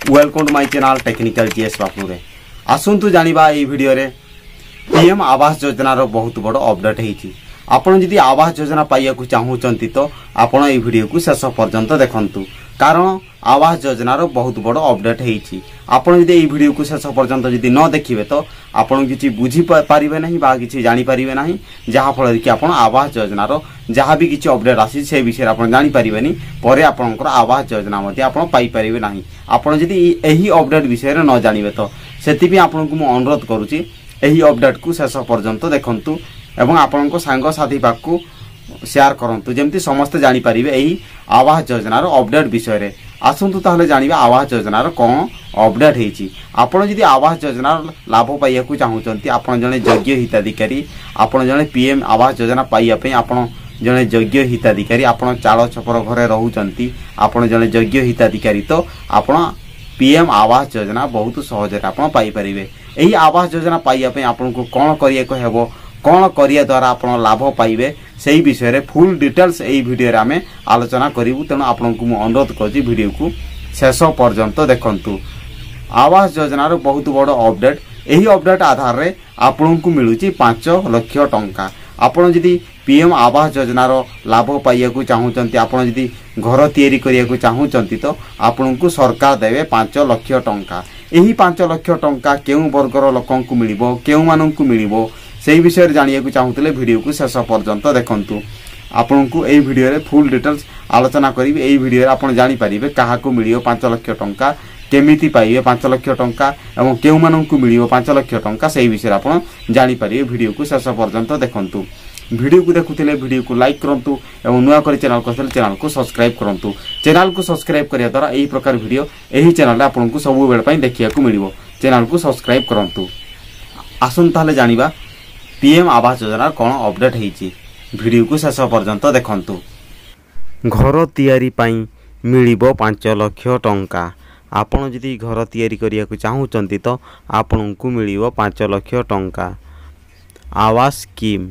Welcome to my channel technical GS बापुरे आसतु जानिबा ए वीडियो रे पीएम आवास योजना रो बहुत बड़ अपडेट हेछि। आपण जदि आवास योजना पाइया को चाहूचंती तो आपण ए वीडियो को शेष पर्यंत देखंतु कारण आवास योजना रो बहुत बड़ अपडेट हेछि। आपण जदि ए वीडियो को शेष पर्यंत जदि न देखिबे तो आपण किछि बुझी पारिबे नहीं बा किछि जानि पारिबे नहीं जहा फल कि आपण आवास योजना रो जहा भी किछि अपडेट आसी से विषय आपण जानि पारिबेनी परे आपनकर आवास योजना मध्ये आपण पाई पारिबे नहीं। आपण जदि एही अपडेट विषय रे न जानिबे तो सेति भी आपण को मु अनुरोध करूची एही अपडेट को शेष पर्यंत देखंतु एवं आपण को सांग साथी पाक को शेयर करंतु जेमति समस्त जानि पारिबे एही आवास योजना रो अपडेट विषय रे। आसंतु ताहले जानिबा आवास योजना रो कोन अपडेट हेछि। आपण जदि आवास योजना लाभ पाइया को चाहूचंती आपण जने योग्य हिताधिकारी आपण जने पीएम आवास योजना पाइया पे आपण जने योग्य हिताधिकारी आपण चाଳ छपर घरे रहउचंती आपण जने योग्य हिताधिकारी तो आपण पीएम आवास योजना बहुत सहज रे आपण पाई परिबे। एही आवास योजना पाइया पे आपण को कोन करिया को हेबो कोन करिया द्वारा आपण लाभ पाइबे सेही विषय रे फुल डिटेल्स एही वीडियो रे आमे आलोचना करिवु। तेणु आपण को मु अनुरोध करछि वीडियो को शेष पर्यंत देखंतु। आवास योजना रो बहुत बड़ अपडेट एही अपडेट आधार रे आपण को मिलुची 5 लाख टंका। आपण जदि पीएम आवास योजना रो लाभ पाइया को चाहूचंती आपण जदि घर तैयारी करिया को चाहूचंती तो आपण को सरकार देबे 5 लाख टंका। एही 5 लाख टंका केउ वर्गर लोकन को मिलिबो केउ मानन को मिलिबो सेही विषय रे जानिया को चाहूतले वीडियो को शेष पर्यंत देखंतु। आपण को एही वीडियो रे फुल डिटेल्स आलोचना करिवे। एही वीडियो रे आपण जानि परिबे काहा को मिलियो 5 लाख टंका केमिति पाइबे 5 लाख टंका एवं केउ मानन को मिलियो 5 लाख टंका सेही विषय रे आपण जानि परिबे। वीडियो को शेष पर्यंत देखंतु। वीडियो को देखुथिले वीडियो को लाइक करंतु एवं नुआ करी चैनल को चैनल को सब्सक्राइब करंतु। चैनल को सब्सक्राइब करिया द्वारा एही प्रकार वीडियो एही चैनल रे आपन को सब बेल पई देखिया को मिलिबो। चैनल को सब्सक्राइब करंतु। आसन ताले जानिबा पीएम आवास योजना कोन अपडेट हेछि। वीडियो को शेष पर्यंत देखंतु। घर तैयारी पई मिलिबो 5 लाख टंका। आपण जदि घर तैयारी करिया को चाहूचंती तो आपन को मिलिबो 5 लाख टंका। आवास स्कीम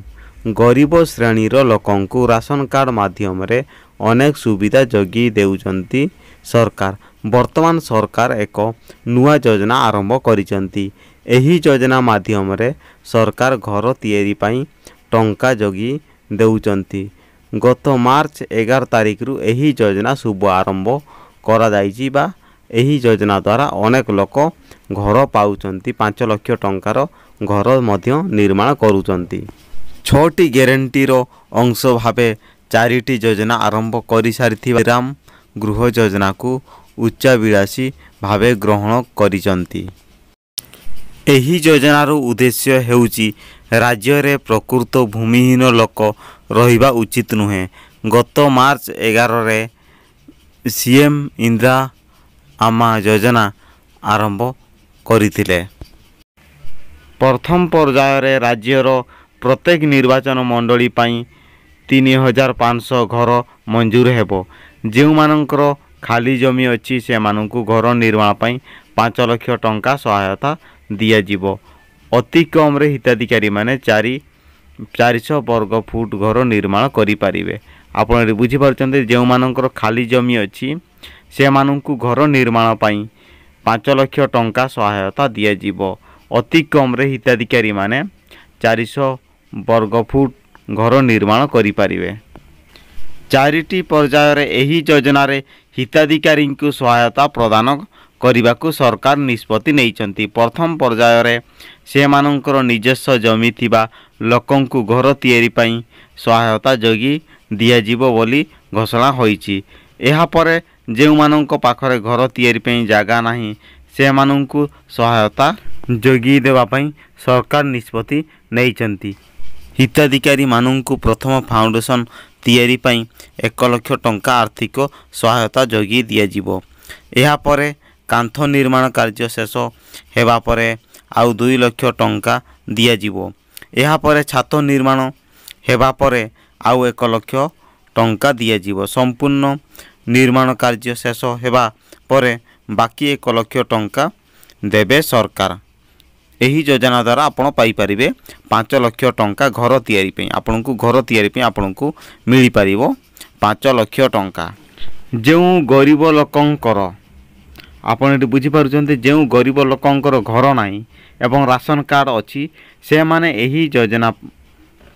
गरीब श्रेणी रो लोकन को राशन कार्ड माध्यम रे अनेक सुविधा जगी देउचंती सरकार। वर्तमान सरकार एक नुआ योजना आरंभ करिसंती। एही योजना माध्यम रे सरकार घर तैयारी पई टंका जगी देउचंती। गत मार्च 11 तारिख रु एही योजना शुभ आरंभ करा जाईची बा एही योजना द्वारा अनेक लोक घर पाउचंती 5 लाख टंकार घर मध्य निर्माण करूचंती। 6टी ग्यारंटी रो अंश भावे 4टी योजना आरंभ करि सारिथिबा राम गृह योजना को उच्चाभिलाषी भावे ग्रहण करिसंती। एही योजनार उद्देश्य हेउची राज्य रे प्रकृत भूमिहीन लोक रहिबा उचित नुहे। गत मार्च 11 रे सीएम इंदिरा आमा योजना आरंभ करिथिले। प्रथम पर्याय रे राज्यर प्रत्येक निर्वाचन मंडली पई 3500 घर मंजूर हेबो। जेउ मानकर खाली जमी अछि से मानकु घर निर्माण पई 5 लाख टंका सहायता दिया जीवो। अति कम रे हिताधिकारी माने 400 वर्ग फुट घर निर्माण करि पारिबे। आपण बुझी परचंते जेउ मानकर खाली जमी अछि से मानकु घर निर्माण पई 5 लाख टंका सहायता दिया जीवो। अति कम रे हिताधिकारी माने 400 वर्ग फुट घर निर्माण करि पारिबे। 4टी पर्याय रे एही योजना रे हिताधिकारी को सहायता प्रदान करने को सरकार निष्पत्ति नैचंती। प्रथम पर्याय रे से मानकर निजस्व जमी थिबा लोकन को घर तैयारी पई सहायता जगी दिया जीवो बोली घोषणा होईची। एहा परे जेउ मानक पाखरे घर तैयारी पई जागा नाही से मानकु सहायता जगी देवा पई सरकार निष्पत्ति नैचंती। हिताधिकारी मानकु प्रथम फाउंडेशन तैयारी पई 1 लाख टंका आर्थिक सहायता जगी दिया जीवो। एहा परे कांथ निर्माण कार्य शेष हेबा परे आउ 2 लाख टंका दिया जीवो। एहा परे छात निर्माण हेबा परे आउ 1 लाख टंका दिया जीवो। संपूर्ण निर्माण कार्य शेष हेबा परे बाकी 1 लाख टंका देबे सरकार। एही योजना द्वारा आपण पाई परिबे 5 लाख टंका घर तैयारी पे। आपण को घर तैयारी पे आपण को मिली पारिबो 5 लाख टंका। जो गरीब लोकंकर ଆପଣ ଏଠି ବୁଝିପାରୁଛନ୍ତି ଯେଉଁ ଗରିବ ଲୋକଙ୍କର ଘର ନାହିଁ ଏବଂ ରାସନ କାର୍ଡ଼ ଅଛି ସେମାନେ ଏହି ଯୋଜନା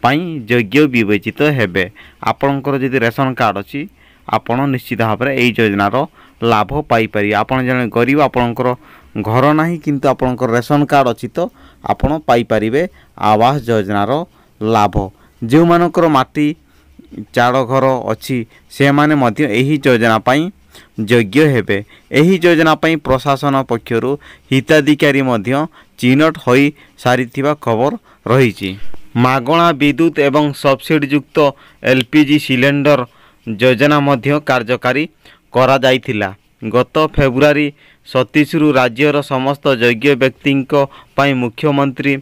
ପାଇଁ ଯୋଗ୍ୟ ବିବେଚିତ ହେବେ। ଆପଣଙ୍କର ଯଦି ରେସନ କାର୍ଡ଼ ଅଛି ଆପଣ ନିଶ୍ଚିତ ଭାବରେ ଏହି ଯୋଜନାର ଲାଭ ପାଇପାରିବେ। ଆପଣ ଜଣେ ଗରିବ ଆପଣଙ୍କର ଘର ନାହିଁ କିନ୍ତୁ ଆପଣଙ୍କର ରେସନ କାର୍ଡ଼ ଅଛି ତ ଆପଣ ପାଇପାରିବେ ଆବାସ ଯୋଜନାର ଲାଭ। ଯେଉଁମାନଙ୍କର ମାଟି ଚାଳ ଘର ଅଛି ସେମାନେ ମଧ୍ୟ ଏହି ଯୋଜନା ପାଇଁ ଯୋଗ୍ୟ ହେବେ। ଏହି ଯୋଜନା ପାଇଁ ପ୍ରଶାସନ ପକ୍ଷରୁ ହିତାଧିକାରୀ ମଧ୍ୟ ଚିହ୍ନଟ ହୋଇ ସାରିଥିବା ଖବର ରହିଛି। ମାଗଣା ବିଦ୍ୟୁତ୍ ଏବଂ ସବସିଡିଯୁକ୍ତ LPG ସିଲିଣ୍ଡର ଯୋଜନା ମଧ୍ୟ କାର୍ଯ୍ୟକାରୀ କରାଯାଇଥିଲା। ଗତ ଫେବୃଆରୀ 27ରୁ ରାଜ୍ୟର ସମସ୍ତ ଯୋଗ୍ୟ ବ୍ୟକ୍ତିଙ୍କ ପାଇଁ ମୁଖ୍ୟମନ୍ତ୍ରୀ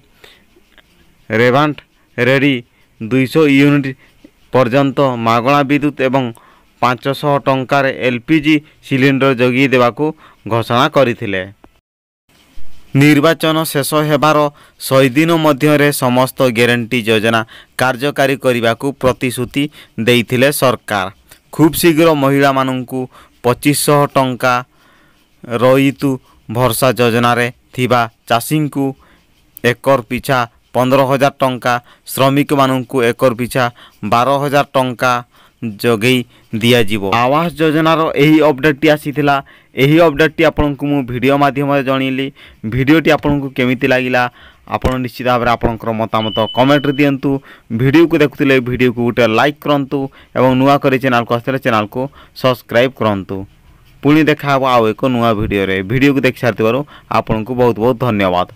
ରେଭାଣ୍ଟ ରେଡ୍ଡି 200 ୟୁନିଟ୍ ପର୍ଯ୍ୟନ୍ତ ମାଗଣା ବିଦ୍ୟୁତ୍ ଏବଂ 500 ଟଙ୍କାରେ LPG ସିଲିଣ୍ଡର ଯୋଗାଇ ଦେବାକୁ ଘୋଷଣା କରିଥିଲେ। ନିର୍ବାଚନ ଶେଷ ହେବାର 100 ଦିନ ମଧ୍ୟରେ ସମସ୍ତ ଗ୍ୟାରେଣ୍ଟି ଯୋଜନା କାର୍ଯ୍ୟକାରୀ କରିବାକୁ ପ୍ରତିଶ୍ରୁତି ଦେଇଥିଲେ ସରକାର। ଖୁବ୍ ଶୀଘ୍ର ମହିଳାମାନଙ୍କୁ 2500 ଟଙ୍କା, ରଇତୁ ଭରସା ଯୋଜନାରେ ଥିବା ଚାଷୀଙ୍କୁ ଏକର ପିଛା 15,000 ଟଙ୍କା, ଶ୍ରମିକମାନଙ୍କୁ ଏକର ପିଛା 12,000 ଟଙ୍କା ଯୋଗାଇ ଦିଆଯିବ। ଆବାସ ଯୋଜନାର ଏହି ଅପଡେଟ୍ଟି ଆସିଥିଲା। ଏହି ଅପଡେଟ୍ଟି ଆପଣଙ୍କୁ ମୁଁ ଭିଡ଼ିଓ ମାଧ୍ୟମରେ ଜଣେଇଲି। ଭିଡ଼ିଓଟି ଆପଣଙ୍କୁ କେମିତି ଲାଗିଲା ଆପଣ ନିଶ୍ଚିତ ଭାବରେ ଆପଣଙ୍କର ମତାମତ କମେଣ୍ଟରେ ଦିଅନ୍ତୁ। ଭିଡ଼ିଓକୁ ଦେଖୁଥିଲେ ଭିଡ଼ିଓକୁ ଗୋଟେ ଲାଇକ୍ କରନ୍ତୁ ଏବଂ ନୂଆ କରି ଚ୍ୟାନେଲକୁ ଆସିଥିଲେ ଚ୍ୟାନେଲକୁ ସବସ୍କ୍ରାଇବ୍ କରନ୍ତୁ। ପୁଣି ଦେଖା ହେବ ଆଉ ଏକ ନୂଆ ଭିଡ଼ିଓରେ। ଭିଡ଼ିଓକୁ ଦେଖି ସାରିଥିବାରୁ ଆପଣଙ୍କୁ ବହୁତ ବହୁତ ଧନ୍ୟବାଦ।